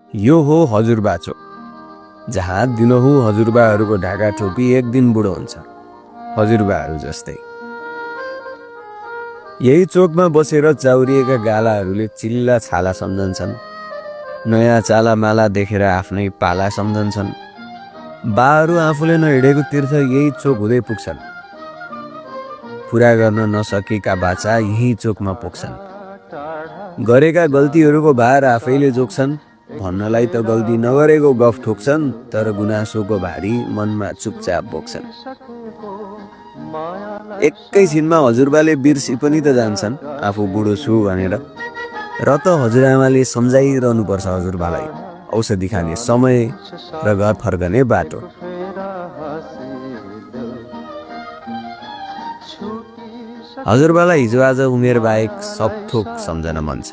यो हो हजुरबा चोक, जहाँ दिनहुँ हजुरबाहरूको ढाका टोपी एक दिन बुढो हुन्छ, हजुरबाहरू जस्तै। यही चोकमा बसेर चाउरिएका गालाहरूले चिल्ला छाला सम्झन्छन्, नयाँ चालामाला देखेर आफ्नै पाला सम्झन्छन्। बाहरू आफूले नहिँडेको तीर्थ यही चोक हुँदै पुग्छन्, पुरा गर्न नसकेका बाचा यही चोकमा पुग्छन्। गरेका गल्तीहरूको भार आफैले जोग्छन्, भन्नलाई त गल्ती नगरेको गफ ठोक्छन्, तर गुनासोको भारी मनमा चुपचाप बोक्छन्। एकैछिनमा हजुरबाले बिर्सी पनि त जान्छन् आफू बुढो छु भनेर, र त हजुरआमाले सम्झाइरहनुपर्छ हजुरबालाई औषधि खाने समय र घर फर्कने बाटो। हजुरबालाई हिजो आज उमेर बाहेक सब थोक सम्झन मन छ।